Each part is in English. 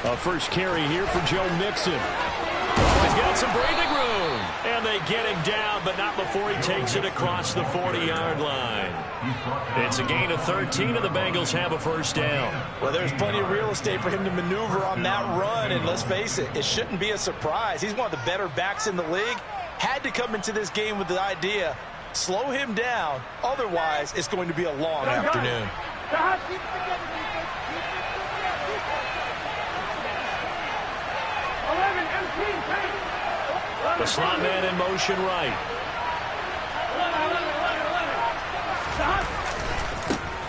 A first carry here for Joe Mixon. He's got some breathing room. And they get him down, but not before he takes it across the 40-yard line. It's a gain of 13, and the Bengals have a first down. Well, there's plenty of real estate for him to maneuver on that run, and let's face it, it shouldn't be a surprise. He's one of the better backs in the league. Had to come into this game with the idea, slow him down, otherwise it's going to be a long afternoon. The slot man in motion right.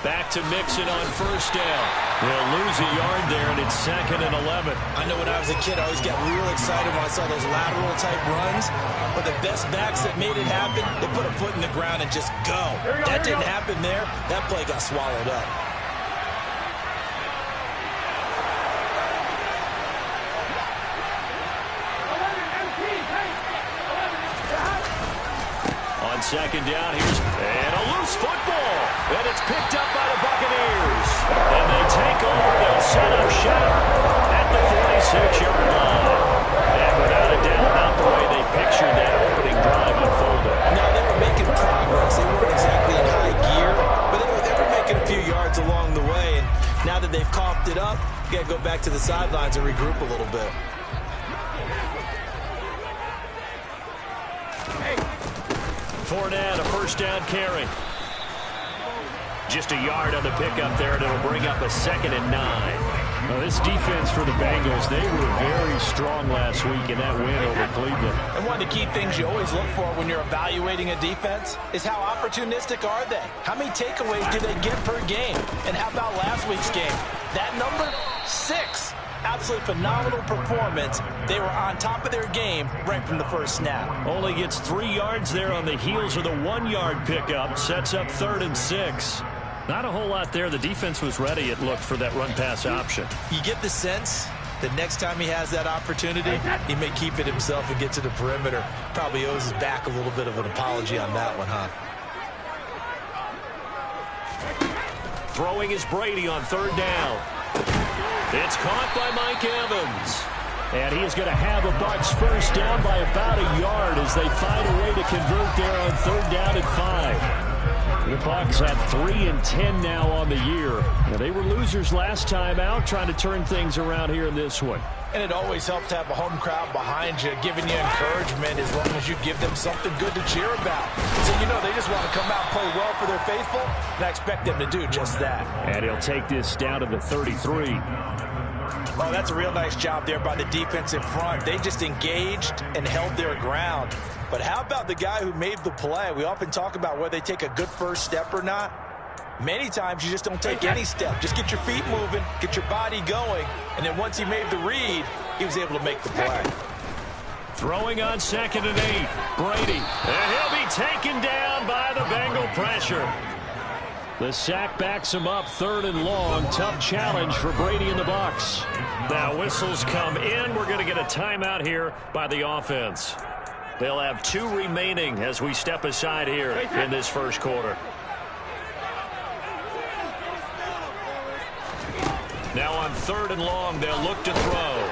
Back to Mixon on first down. They'll lose a yard there, and it's 2nd and 11. I know when I was a kid, I always got real excited when I saw those lateral-type runs. But the best backs that made it happen, they put a foot in the ground and just go. That didn't happen there. That play got swallowed up. On second down, and a loose football. And it's picked up by the Buccaneers. And they take over. They'll set up shop at the 46-yard line. And without a doubt, not the way they pictured that opening drive unfolded. No, they were making progress. They weren't exactly in high gear, but they were making a few yards along the way. And now that they've coughed it up, you got to go back to the sidelines and regroup a little bit. Fournette, a first down carry. Just a yard on the pickup there, and it'll bring up a 2nd and 9. Now, this defense for the Bengals, they were very strong last week in that win over Cleveland. And one of the key things you always look for when you're evaluating a defense is how opportunistic are they? How many takeaways do they get per game? And how about last week's game? That number, 6. Absolutely phenomenal performance. They were on top of their game right from the first snap. Only gets 3 yards there on the heels of the 1-yard pickup. Sets up 3rd and 6. Not a whole lot there. The defense was ready, it looked, for that run-pass option. You get the sense that next time he has that opportunity, he may keep it himself and get to the perimeter. Probably owes his back a little bit of an apology on that one, huh? Throwing is Brady on 3rd down. It's caught by Mike Evans. And he is going to have a Bucs first down by about a yard as they find a way to convert there on 3rd down and 5. The Bucs at 3 and 10 now on the year. Now, they were losers last time out, trying to turn things around here in this one. And it always helps to have a home crowd behind you, giving you encouragement as long as you give them something good to cheer about. So, you know, they just want to come out and play well for their faithful, and I expect them to do just that. And he'll take this down to the 33. Oh, that's a real nice job there by the defensive front. They just engaged and held their ground. But how about the guy who made the play? We often talk about whether they take a good first step or not. Many times you just don't take any step. Just get your feet moving, get your body going, and then once he made the read, he was able to make the play. Throwing on 2nd and 8. Brady. And he'll be taken down by the Bengal pressure. The sack backs him up 3rd and long. Tough challenge for Brady and the Bucs. Now whistles come in. We're going to get a timeout here by the offense. They'll have 2 remaining as we step aside here in this first quarter. Now on 3rd and long, they'll look to throw.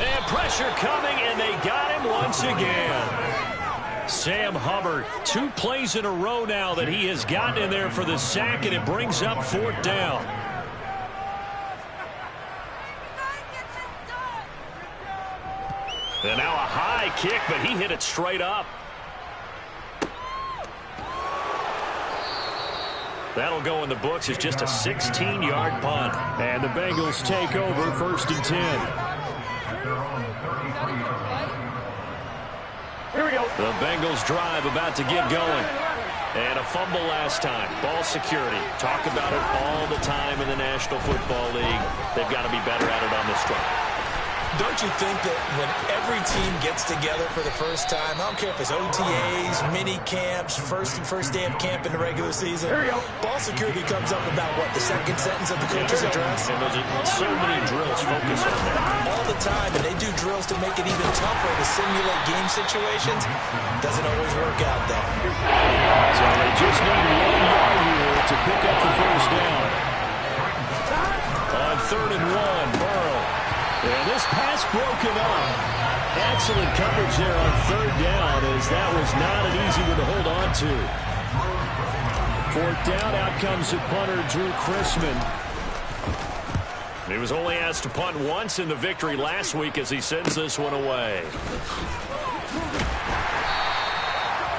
And pressure coming, and they got him once again. Sam Hubbard, 2 plays in a row now that he has gotten in there for the sack, and it brings up 4th down. And now a high kick, but he hit it straight up. That'll go in the books as just a 16-yard punt. And the Bengals take over 1st and 10. Here we go. The Bengals drive about to get going. And a fumble last time. Ball security. Talk about it all the time in the National Football League. They've got to be better at it on this drive. Don't you think that when every team gets together for the first time, I don't care if it's OTAs, mini camps, first day of camp in the regular season, ball security comes up about, what, the 2nd sentence of the coach's address? And there's so many drills focus on that. All the time, and they do drills to make it even tougher to simulate game situations. Doesn't always work out, though. So they just need 1 yard here to pick up the first down. On 3rd and 1, Burrow. And this pass broken up. Excellent coverage there on third down, as that was not an easy one to hold on to. Fourth down, out comes the punter, Drew Chrisman. He was only asked to punt once in the victory last week as he sends this one away.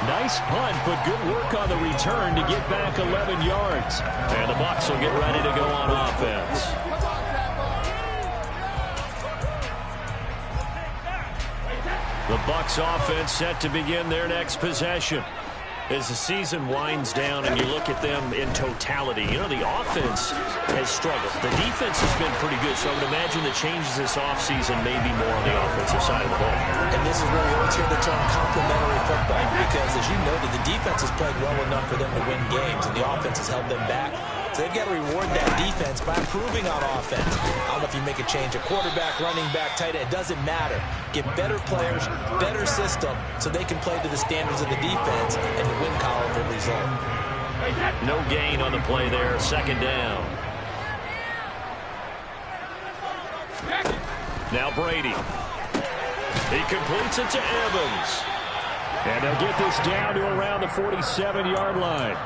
Nice punt, but good work on the return to get back 11 yards. And the Bucs will get ready to go on offense. The Bucs offense set to begin their next possession. As the season winds down and you look at them in totality, you know, the offense has struggled. The defense has been pretty good, so I would imagine the changes this offseason may be more on the offensive side of the ball. And this is where we always hear the term complementary football, because as you noted, the defense has played well enough for them to win games, and the offense has held them back. So they've got to reward that defense by improving on offense. I don't know if you make a change, a quarterback, running back, tight end, it doesn't matter. Get better players, better system, so they can play to the standards of the defense, and the win column will result. No gain on the play there, second down. Now Brady. He completes it to Evans. And they'll get this down to around the 47-yard line.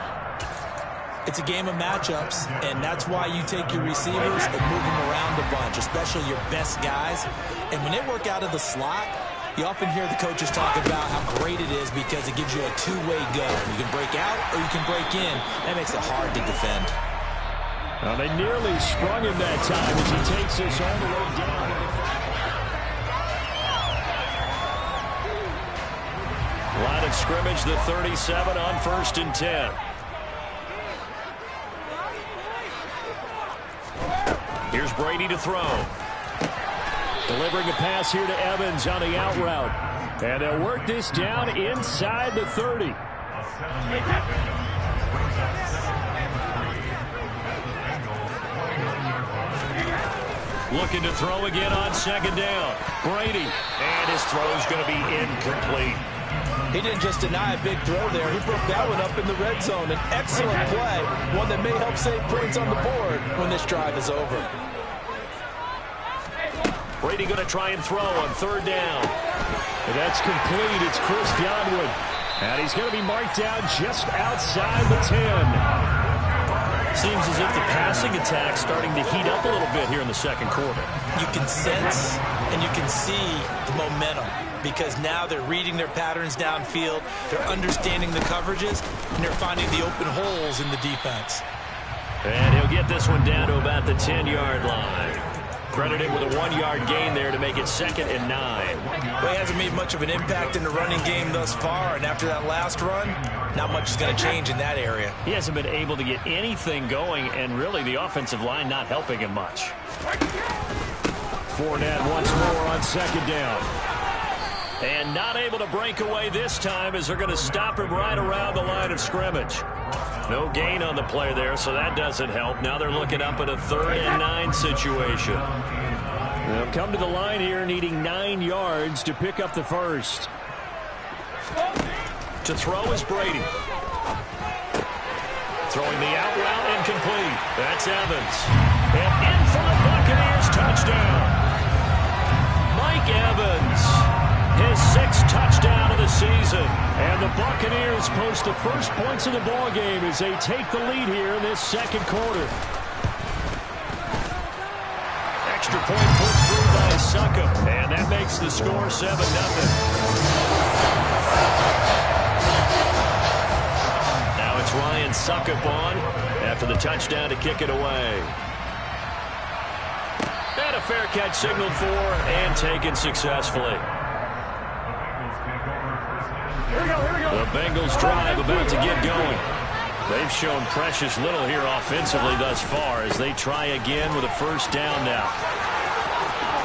It's a game of matchups, and that's why you take your receivers and move them around a bunch, especially your best guys. And when they work out of the slot, you often hear the coaches talk about how great it is because it gives you a two-way go. You can break out or you can break in. That makes it hard to defend. Well, they nearly sprung him that time as he takes this all the way down. Line of scrimmage, the 37 on 1st and 10. Here's Brady to throw. Delivering a pass here to Evans on the out route. And they'll work this down inside the 30. Looking to throw again on second down. Brady. And his throw's going to be incomplete. He didn't just deny a big throw there. He broke that one up in the red zone. An excellent play. One that may help save points on the board when this drive is over. Brady going to try and throw on third down. And that's complete. It's Chris Godwin. And he's going to be marked down just outside the 10. Seems as if the passing attack's starting to heat up a little bit here in the second quarter. You can sense and you can see the momentum, because now they're reading their patterns downfield, they're understanding the coverages, and they're finding the open holes in the defense. And he'll get this one down to about the 10-yard line. Credit him with a 1-yard gain there to make it 2nd and 9. Well, he hasn't made much of an impact in the running game thus far, and after that last run, not much is going to change in that area. He hasn't been able to get anything going, and really the offensive line not helping him much. Fournette once more on second down. And not able to break away this time as they're going to stop him right around the line of scrimmage. No gain on the play there, so that doesn't help. Now they're looking up at a 3rd and 9 situation. They'll come to the line here needing 9 yards to pick up the first. To throw is Brady. Throwing the out route incomplete. That's Evans. And in for the Buccaneers touchdown. Mike Evans. His 6th touchdown of the season. And the Buccaneers post the first points of the ball game as they take the lead here in this second quarter. Extra point put through by Suckup. And that makes the score 7-0. Now it's Ryan Suckup on after the touchdown to kick it away. And a fair catch signaled for and taken successfully. The Bengals drive about to get going. They've shown precious little here offensively thus far as they try again with a first down now.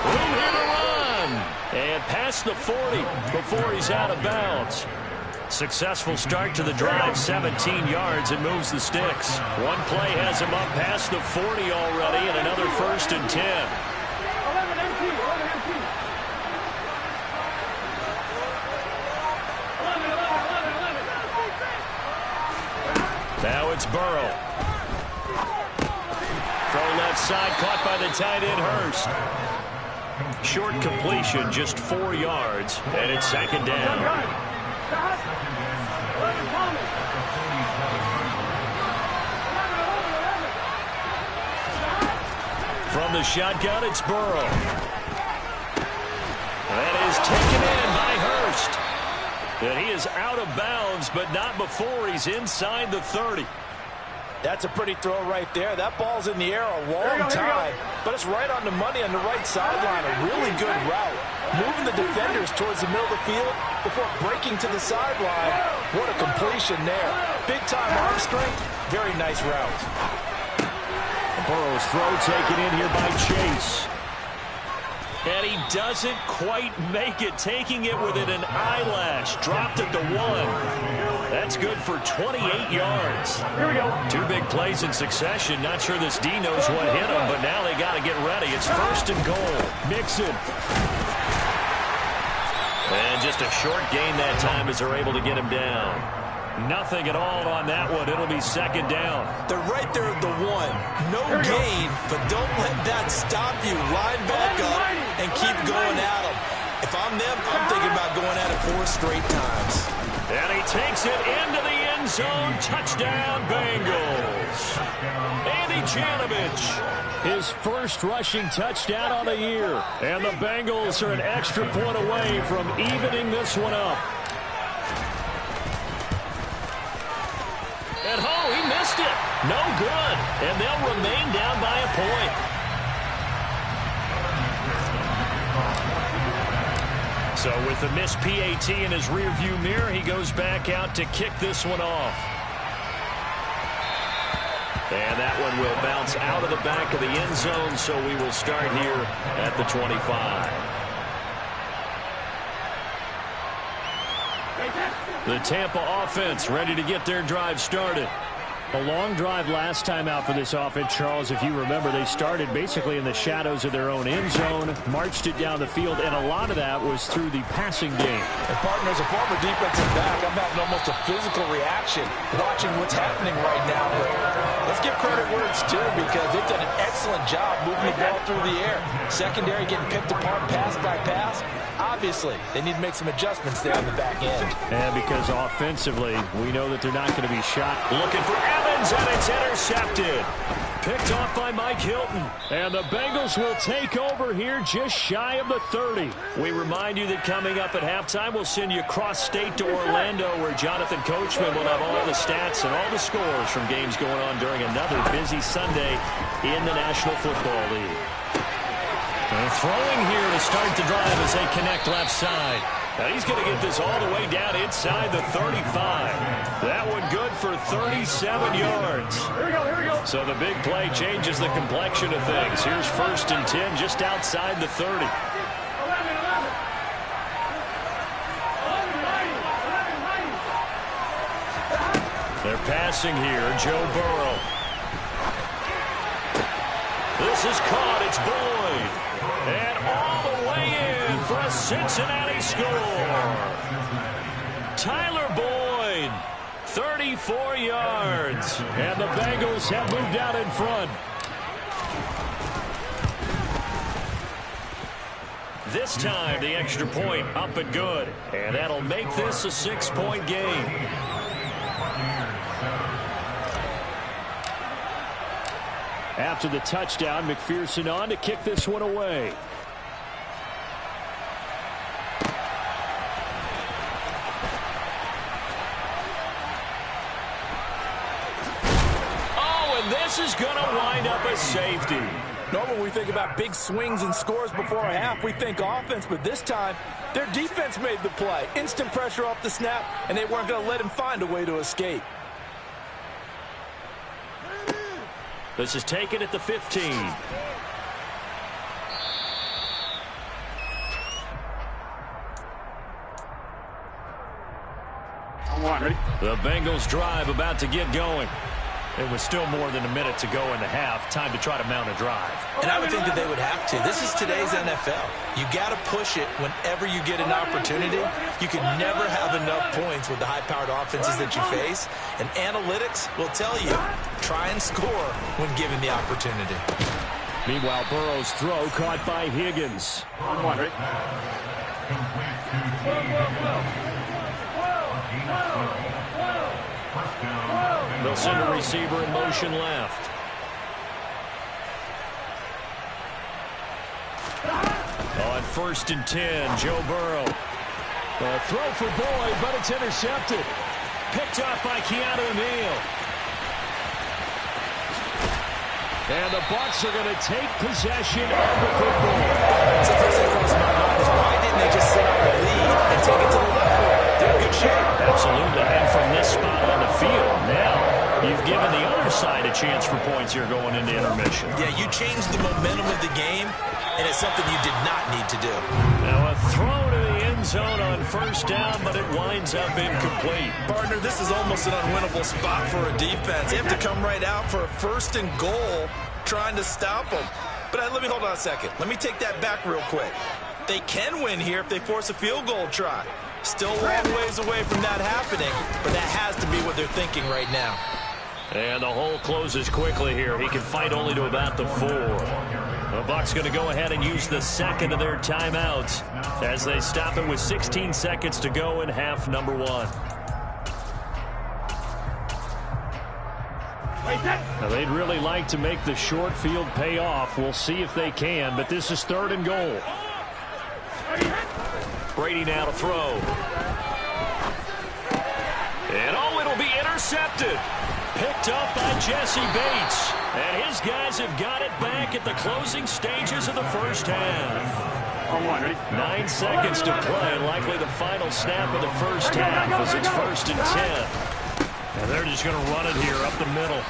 Room here to run. And past the 40 before he's out of bounds. Successful start to the drive, 17 yards, and moves the sticks. One play has him up past the 40 already, and another 1st and 10. Now it's Burrow. Throw left side, caught by the tight end Hurst. Short completion, just 4 yards, and it's second down. From the shotgun, it's Burrow. That is taken in by Hurst. And he is out of bounds, but not before he's inside the 30. That's a pretty throw right there. That ball's in the air a long time, but it's right on the money on the right sideline. A really good route. Moving the defenders towards the middle of the field before breaking to the sideline. What a completion there. Big-time arm strength. Very nice route. Burrow's throw taken in here by Chase. And he doesn't quite make it, taking it within an eyelash. Dropped at the 1. That's good for 28 yards. Here we go. 2 big plays in succession. Not sure this D knows what hit him, but now they got to get ready. It's first and goal. Mixon. And just a short gain that time as they're able to get him down. Nothing at all on that one. It'll be second down. They're right there at the 1. No gain, but don't let that stop you. Line back up and keep going at them. If I'm them, I'm thinking about going at it 4 straight times. And he takes it into the end zone. Touchdown, Bengals. Andy Janovich, his first rushing touchdown on the year. And the Bengals are an extra point away from evening this one up. And he missed it. No good. And they'll remain down by a point. So with the missed PAT in his rearview mirror, he goes back out to kick this one off. And that one will bounce out of the back of the end zone, so we will start here at the 25. The Tampa offense ready to get their drive started. A long drive last time out for this offense, Charles. If you remember, they started basically in the shadows of their own end zone, marched it down the field, and a lot of that was through the passing game. And partner, as a former defensive back, I'm having almost a physical reaction watching what's happening right now. But let's give credit where it's due, because they've done an excellent job moving the ball through the air. Secondary getting picked apart pass by pass. Obviously, they need to make some adjustments there on the back end. And because offensively, we know that they're not going to be shot. Looking for Evans, and it's intercepted. Picked off by Mike Hilton. And the Bengals will take over here just shy of the 30. We remind you that coming up at halftime, we'll send you cross-state to Orlando, where Jonathan Coachman will have all the stats and all the scores from games going on during another busy Sunday in the National Football League. And throwing here to start the drive as they connect left side. Now he's going to get this all the way down inside the 35. That one good for 37 yards. Here we go. So the big play changes the complexion of things. Here's first and 10 just outside the 30. They're passing here. Joe Burrow. This is caught. It's Boyd. And all the way in for a Cincinnati score. Tyler Boyd, 34 yards. And the Bengals have moved out in front. This time, the extra point up and good. And that'll make this a 6-point game. After the touchdown, McPherson on to kick this one away. Oh, and this is going to wind up a safety. Normally, when we think about big swings and scores before a half, we think offense, but this time, their defense made the play. Instant pressure off the snap, and they weren't going to let him find a way to escape. This is taken at the 15. Ready? The Bengals drive about to get going. It was still more than a minute to go in the half. Time to try to mount a drive. And I would think that they would have to. This is today's NFL. You got to push it whenever you get an opportunity. You can never have enough points with the high-powered offenses that you face. And analytics will tell you, try and score when given the opportunity. Meanwhile, Burrow's throw caught by Higgins. They'll send a receiver in motion left. On 1st and 10, Joe Burrow. A throw for Boyd, but it's intercepted. Picked up by Keanu Neal. And the Bucs are going to take possession of the football. So the first thing that comes to my mind is why didn't they just sit on the lead and take it to the locker room? They're in good shape. Absolutely. And from this spot on the field, now you've given the other side a chance for points here going into intermission. Yeah, you changed the momentum of the game, and it's something you did not need to do. Now a throw to the end zone on 1st down, but it winds up incomplete. Partner, this is almost an unwinnable spot for a defense. They have to come right out for a 1st and goal trying to stop them. But let me hold on a second. Let me take that back real quick. They can win here if they force a field goal try. Still a long ways away from that happening, but that has to be what they're thinking right now. And the hole closes quickly here. He can fight only to about the 4. The Bucs going to go ahead and use the second of their timeouts as they stop it with 16 seconds to go in half number 1. Now, they'd really like to make the short field pay off. We'll see if they can, but this is 3rd and goal. Brady now to throw. And it'll be intercepted. Picked up by Jesse Bates. And his guys have got it back at the closing stages of the 1st half. 9 seconds to play, likely the final snap of the 1st half as it's 1st and 10. And they're just going to run it here up the middle.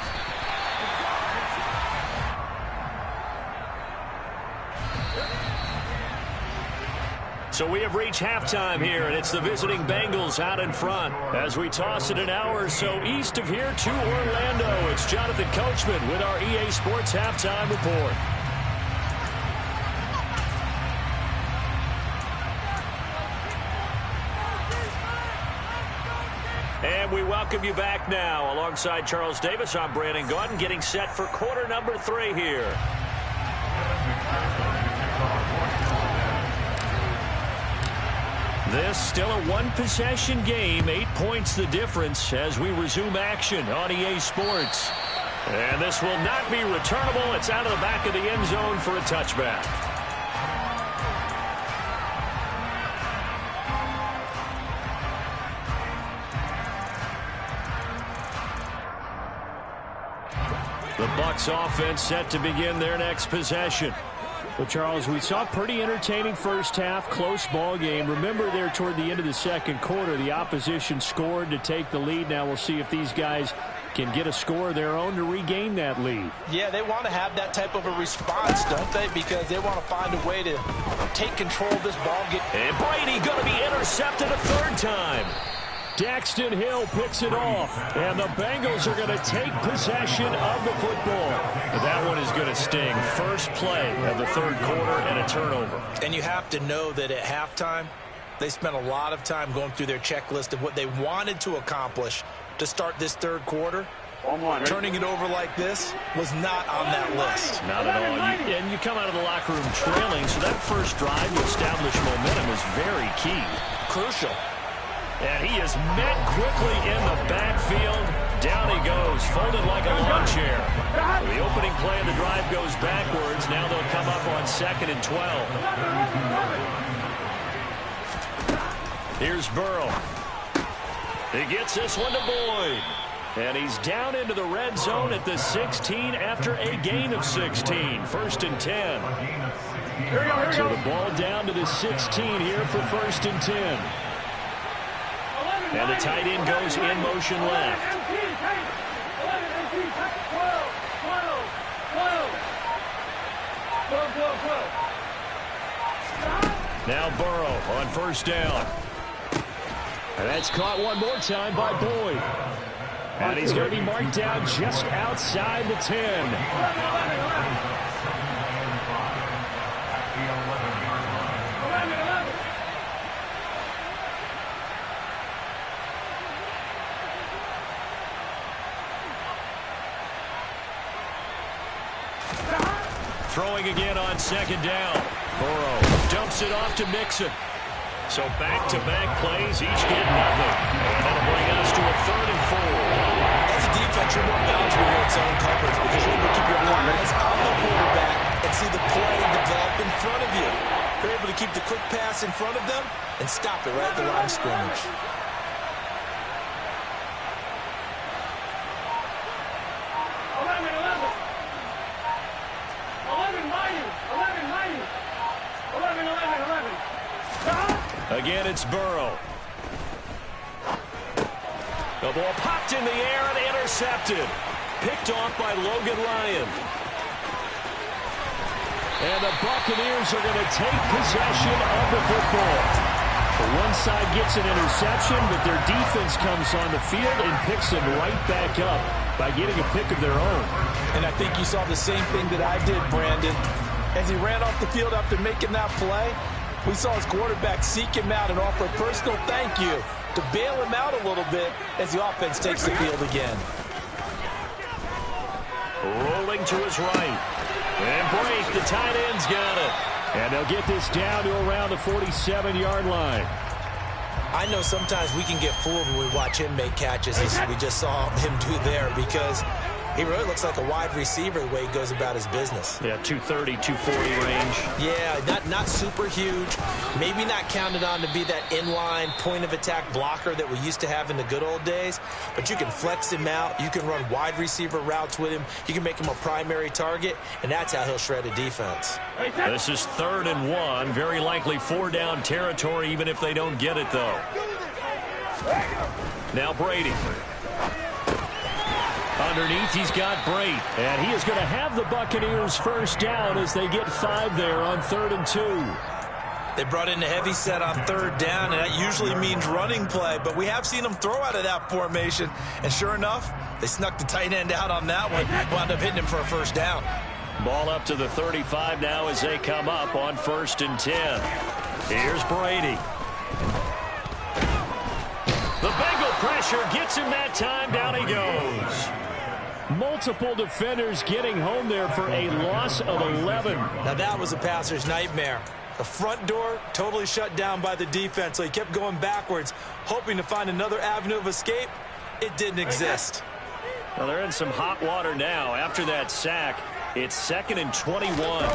So we have reached halftime here, and it's the visiting Bengals out in front. As we toss it an hour or so east of here to Orlando, it's Jonathan Coachman with our EA Sports Halftime Report. And we welcome you back now. Alongside Charles Davis, I'm Brandon Gaudin, getting set for quarter number 3 here. This still a one-possession game, 8 points the difference as we resume action on EA Sports. And this will not be returnable. It's out of the back of the end zone for a touchback. The Bucs offense set to begin their next possession. Well, Charles, we saw a pretty entertaining 1st half, close ball game. Remember there toward the end of the 2nd quarter, the opposition scored to take the lead. Now we'll see if these guys can get a score of their own to regain that lead. Yeah, they want to have that type of a response, don't they? Because they want to find a way to take control of this ball game. And Brady going to be intercepted a 3rd time. Daxton Hill picks it off, and the Bengals are going to take possession of the football. But that one is going to sting. First play of the 3rd quarter and a turnover. And you have to know that at halftime, they spent a lot of time going through their checklist of what they wanted to accomplish to start this 3rd quarter. Turning it over like this was not on that list. Not at all. And you come out of the locker room trailing, so that first drive to establish momentum is very key. Crucial. And he is met quickly in the backfield. Down he goes, folded like a lawn chair. The opening play of the drive goes backwards. Now they'll come up on 2nd and 12. Here's Burrow. He gets this one to Boyd. And he's down into the red zone at the 16 after a gain of 16. 1st and 10. So the ball down to the 16 here for 1st and 10. And the tight end goes in motion left. Now Burrow on 1st down. And that's caught one more time by Boyd. And he's going to be marked down just outside the 10. Throwing again on second down. Burrow dumps it off to Mixon. So back-to-back plays, each get nothing. And that'll bring us to a 3rd and 4. As a defense, you're more balanced when you're in zone coverage because you're able to keep your eyes on the quarterback and see the play develop in front of you. You're able to keep the quick pass in front of them and stop it right at the line of scrimmage. Again, it's Burrow. The ball popped in the air and intercepted. Picked off by Logan Ryan. And the Buccaneers are going to take possession of the football. One side gets an interception, but their defense comes on the field and picks them right back up by getting a pick of their own. And I think you saw the same thing that I did, Brandon. As he ran off the field after making that play, we saw his quarterback seek him out and offer a personal thank you to bail him out a little bit as the offense takes the field again. Rolling to his right. And break, the tight end's got it. And they'll get this down to around the 47-yard line. I know sometimes we can get fooled when we watch him make catches, as we just saw him do there, because he really looks like a wide receiver the way he goes about his business. Yeah, 230, 240 range. Yeah, not super huge. Maybe not counted on to be that inline point-of-attack blocker that we used to have in the good old days. But you can flex him out. You can run wide receiver routes with him. You can make him a primary target, and that's how he'll shred a defense. This is 3rd and 1. Very likely 4-down territory, even if they don't get it, though. Now Brady. Underneath, he's got Brate. And he is going to have the Buccaneers first down as they get 5 there on 3rd and 2. They brought in a heavy set on 3rd down, and that usually means running play. But we have seen them throw out of that formation. And sure enough, they snuck the tight end out on that one. Wound up hitting him for a first down. Ball up to the 35 now as they come up on 1st and 10. Here's Brady. The Bengal pressure gets him that time. Down he goes. Multiple defenders getting home there for a loss of 11. Now that was a passer's nightmare. The front door totally shut down by the defense, so he kept going backwards, hoping to find another avenue of escape. It didn't exist. Well, they're in some hot water now. After that sack, it's 2nd and 21.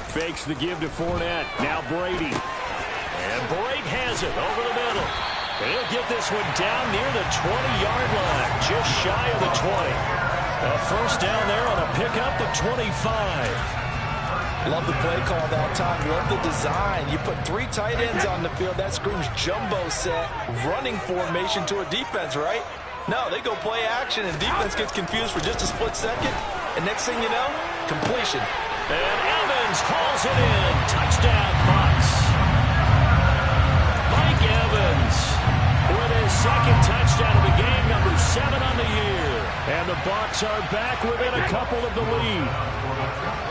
Fakes the give to Fournette. Now Brady. And Brate has it over the middle. And he'll get this one down near the 20-yard line, just shy of the 20. A first down there on a pickup at 25. Love the play call that time. Love the design. You put 3 tight ends on the field. That screams jumbo set, running formation to a defense, right? No, they go play action, and defense gets confused for just a split second. And next thing you know, completion. And Evans hauls it in. Touchdown, Bucs. Mike Evans with his 2nd touchdown of the game, number 7 on the year. And the Bucs are back within a couple of the lead.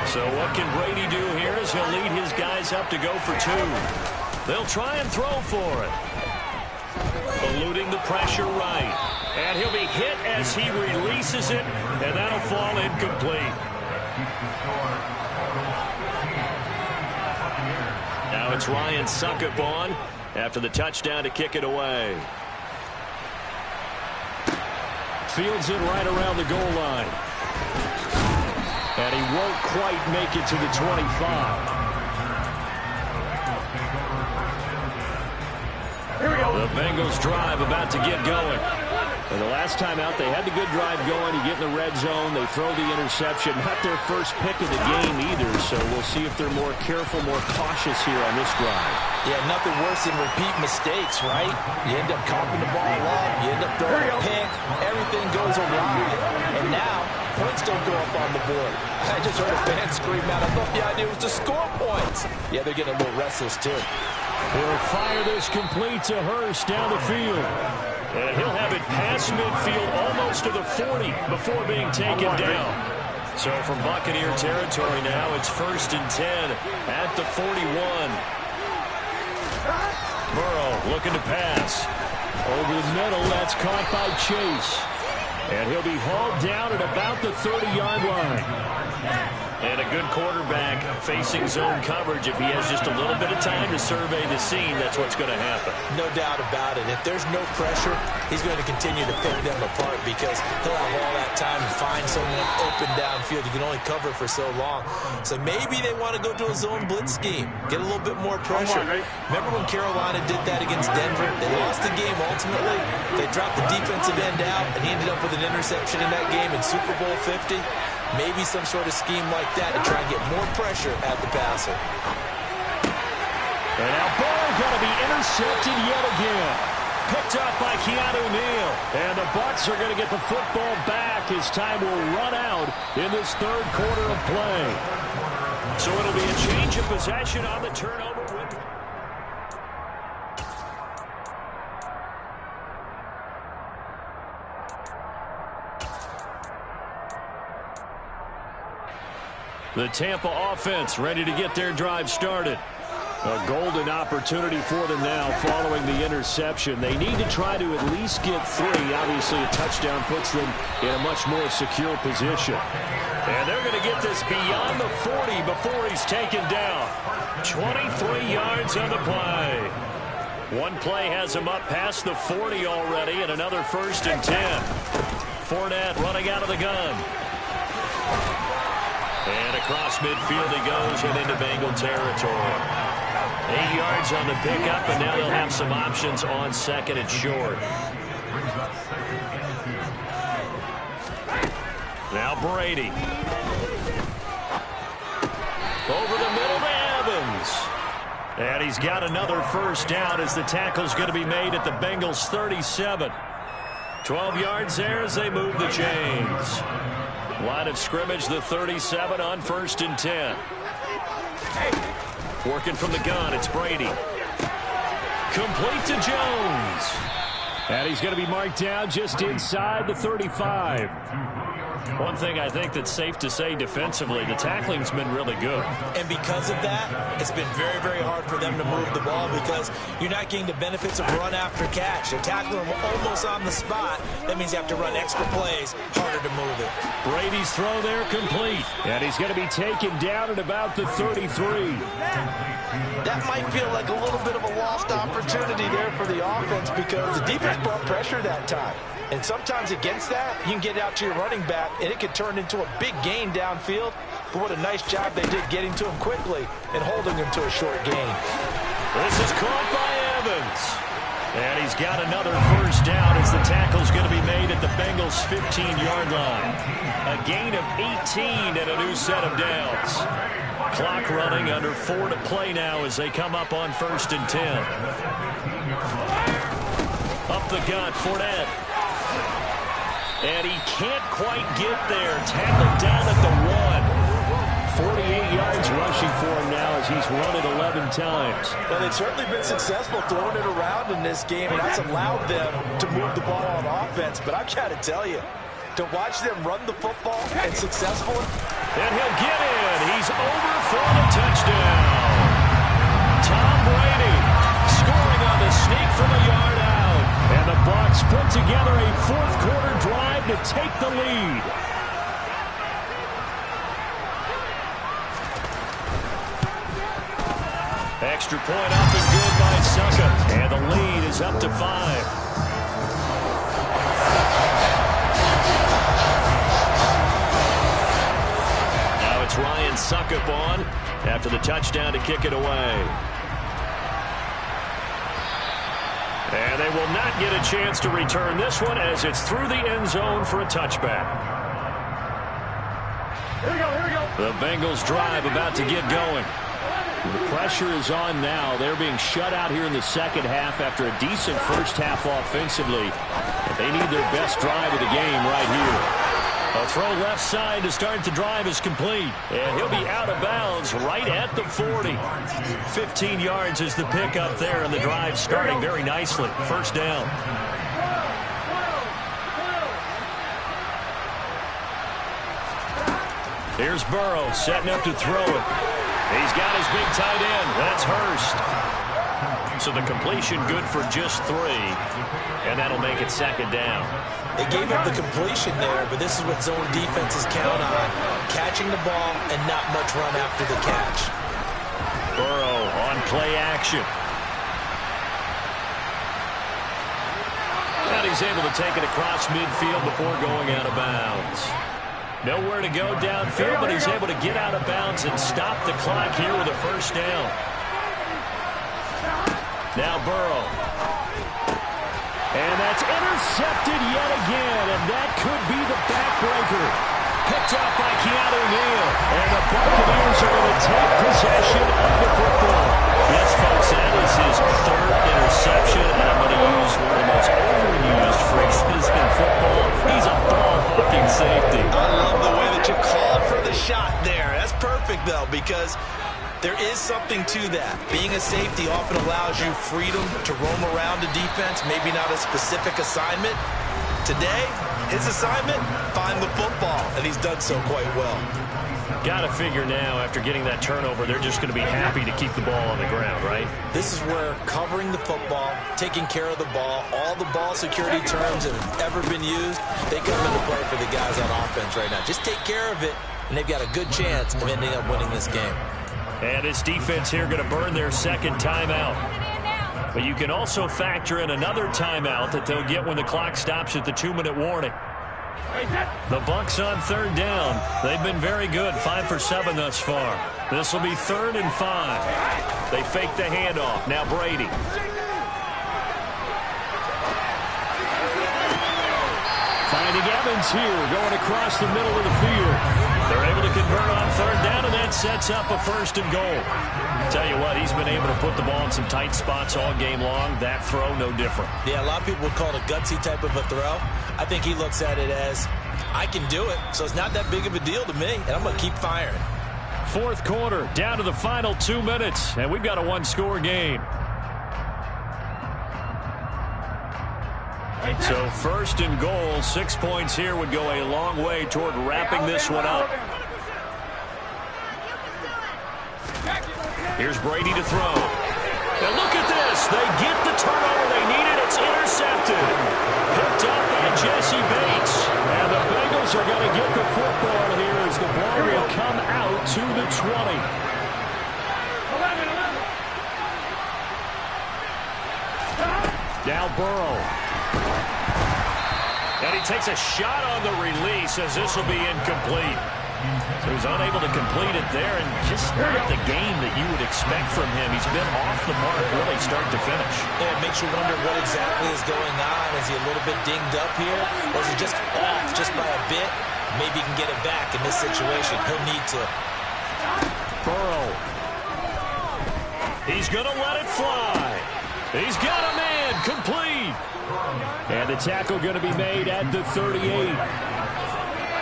So what can Brady do here as he'll lead his guys up to go for 2. They'll try and throw for it. Eluding the pressure right. And he'll be hit as he releases it, and that'll fall incomplete. Now it's Ryan Suckup on after the touchdown to kick it away. Fields it right around the goal line. And he won't quite make it to the 25. Here we go. The Bengals drive about to get going. And the last time out, they had the good drive going. You get in the red zone. They throw the interception. Not their first pick of the game either, so we'll see if they're more careful, more cautious here on this drive. Yeah, nothing worse than repeat mistakes, right? You end up coughing the ball up. You end up throwing a pick. Everything goes awry. And now, points don't go up on the board. I just heard a fan scream out. I thought the idea was to score points. Yeah, they're getting a little restless, too. He'll fire this complete to Hurst down the field. And he'll have it past midfield almost to the 40 before being taken down. So from Buccaneer territory now, it's 1st and 10 at the 41. Burrow looking to pass. Over the middle, that's caught by Chase. And he'll be hauled down at about the 30-yard line. And a good quarterback facing zone coverage, if he has just a little bit of time to survey the scene, that's what's going to happen. No doubt about it. If there's no pressure, he's going to continue to pick them apart because he'll have all that time to find someone open downfield. You can only cover for so long. So maybe they want to go to a zone blitz scheme, get a little bit more pressure. Remember when Carolina did that against Denver? They lost the game ultimately. They dropped the defensive end out, and he ended up with an interception in that game in Super Bowl 50. Maybe some sort of scheme like that to try and get more pressure at the passer. And now ball going to be intercepted yet again. Picked up by Keanu Neal. And the Bucs are going to get the football back as time will run out in this third quarter of play. So it'll be a change of possession on the turnover. The Tampa offense ready to get their drive started. A golden opportunity for them now following the interception. They need to try to at least get 3. Obviously, a touchdown puts them in a much more secure position. And they're going to get this beyond the 40 before he's taken down. 23 yards on the play. One play has him up past the 40 already, and another 1st and 10. Fournette running out of the gun. And across midfield he goes and into Bengal territory. 8 yards on the pickup, and now they'll have some options on 2nd and short. Now Brady. Over the middle to Evans. And he's got another 1st down as the tackle's going to be made at the Bengals 37. 12 yards there as they move the chains. Line of scrimmage, the 37 on 1st and 10. Working from the gun, it's Brady. Complete to Jones. And he's going to be marked down just inside the 35. One thing I think that's safe to say defensively, the tackling's been really good. And because of that, it's been very, very hard for them to move the ball because you're not getting the benefits of run after catch. They're tackling them almost on the spot. That means you have to run extra plays, harder to move it. Brady's throw there complete. And he's going to be taken down at about the 33. That might feel like a little bit of a lost opportunity there for the offense because the defense brought pressure that time. And sometimes against that, you can get out to your running back, and it could turn into a big gain downfield. But what a nice job they did getting to him quickly and holding him to a short gain. This is caught by Evans. And he's got another 1st down as the tackle's going to be made at the Bengals' 15-yard line. A gain of 18 and a new set of downs. Clock running, under 4 to play now as they come up on 1st and 10. Up the gut, Fournette. And he can't quite get there. Tackled down at the 1. 48 yards rushing for him now as he's run it 11 times. Well, they've certainly been successful throwing it around in this game, and that's allowed them to move the ball on offense. But I've got to tell you, to watch them run the football and successful. And he'll get in. He's over for the touchdown. Tom Brady scoring on the sneak from a yard out. And the Bucs put together a 4th quarter drive to take the lead. Extra point up and good by Suckup. And the lead is up to 5. Now it's Ryan Suckup on after the touchdown to kick it away. And they will not get a chance to return this one as it's through the end zone for a touchback. Here we go. The Bengals drive about to get going. The pressure is on now. They're being shut out here in the second half after a decent first half offensively. But they need their best drive of the game right here. A throw left side to start the drive is complete. And he'll be out of bounds right at the 40. 15 yards is the pickup there, and the drive starting very nicely. 1st down. Here's Burrow setting up to throw it. He's got his big tight end. That's Hurst. So the completion good for just 3. And that'll make it 2nd down. They gave up the completion there, but this is what zone defenses count on. Catching the ball and not much run after the catch. Burrow on play action. And he's able to take it across midfield before going out of bounds. Nowhere to go downfield, but he's able to get out of bounds and stop the clock here with a 1st down. Now Burrow. And that's intercepted yet again, and that could be the backbreaker. Picked off by Keanu Neal, and the Buccaneers are going to take possession of the football. Yes, folks, that is his 3rd interception, and I'm going to use one of the most overused phrases in football. He's a ball-hawking safety. I love the way that you called for the shot there. That's perfect, though, because there is something to that. Being a safety often allows you freedom to roam around a defense, maybe not a specific assignment. Today, his assignment, find the football, and he's done so quite well. Got to figure now, after getting that turnover, they're just going to be happy to keep the ball on the ground, right? This is where covering the football, taking care of the ball, all the ball security terms that have ever been used, they come into play for the guys on offense right now. Just take care of it, and they've got a good chance of ending up winning this game. And this defense here going to burn their 2nd timeout. But you can also factor in another timeout that they'll get when the clock stops at the 2-minute warning. The Bucs on 3rd down. They've been very good, 5 for 7 thus far. This will be 3rd and 5. They fake the handoff. Now Brady. Finding Evans here, going across the middle of the field. They're able to convert on 3rd down, and that sets up a 1st and goal. Tell you what, he's been able to put the ball in some tight spots all game long. That throw, no different. Yeah, a lot of people would call it a gutsy type of a throw. I think he looks at it as, I can do it, so it's not that big of a deal to me, and I'm going to keep firing. 4th quarter, down to the final 2 minutes, and we've got a 1-score game. So 1st and goal, 6 points here would go a long way toward wrapping this one up. Here's Brady to throw. And look at this. They get the turnover they needed. It's intercepted. Picked up by Jesse Bates. And the Bengals are going to get the football here as the ball will come out to the 20. Now Burrow. And he takes a shot on the release as this will be incomplete. So he's unable to complete it there, and just not the game that you would expect from him. He's been off the mark really start to finish. Yeah, it makes you wonder what exactly is going on. Is he a little bit dinged up here, or is he just off just by a bit? Maybe he can get it back in this situation. He'll need to. Burrow. He's going to let it fly. He's got a man complete. And the tackle going to be made at the 38.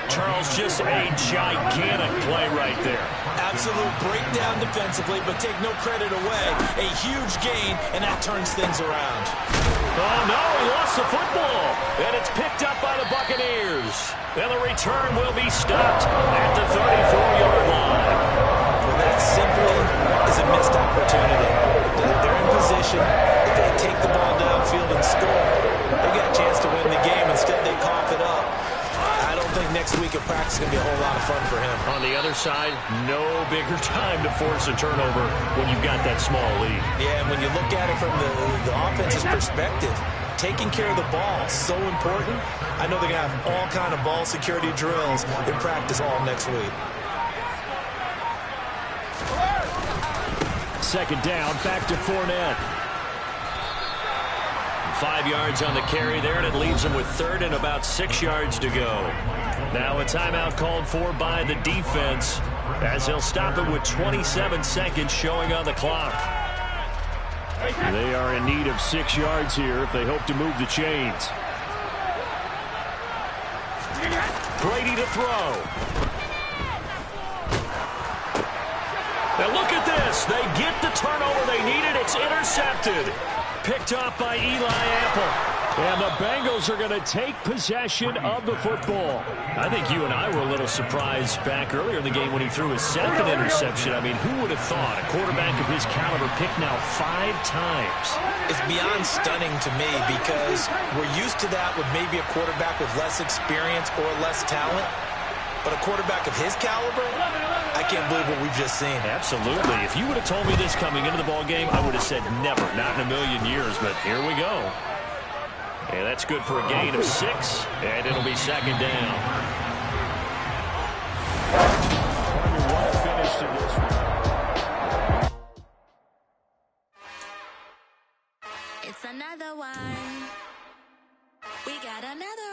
Charles, just a gigantic play right there. Absolute breakdown defensively, but take no credit away. A huge gain, and that turns things around. Oh, no, he lost the football. And it's picked up by the Buccaneers. And the return will be stopped at the 34-yard line. Well, that simply is a missed opportunity. They're in position. If they take the ball downfield and score, they got a chance to win the game. Instead, they cough it up. I don't think next week of practice is going to be a whole lot of fun for him. On the other side, no bigger time to force a turnover when you've got that small lead. Yeah, and when you look at it from the offense's perspective, taking care of the ball is so important. I know they're going to have all kind of ball security drills in practice all next week. 2nd down, back to Fournette. 5 yards on the carry there, and it leaves them with 3rd and about 6 yards to go. Now a timeout called for by the defense as they'll stop it with 27 seconds showing on the clock. They are in need of 6 yards here if they hope to move the chains. Brady to throw. Now look at this. They get the turnover they needed. It's intercepted. Picked off by Eli Apple. And the Bengals are going to take possession of the football. I think you and I were a little surprised back earlier in the game when he threw his second interception. I mean, who would have thought a quarterback of his caliber picked now 5 times? It's beyond stunning to me because we're used to that with maybe a quarterback with less experience or less talent. But a quarterback of his caliber, I can't believe what we've just seen. Absolutely. If you would have told me this coming into the ball game, I would have said never, not in a million years. But here we go. And that's good for a gain of 6, and it'll be second down. Well finished in this one. It's another one. We got another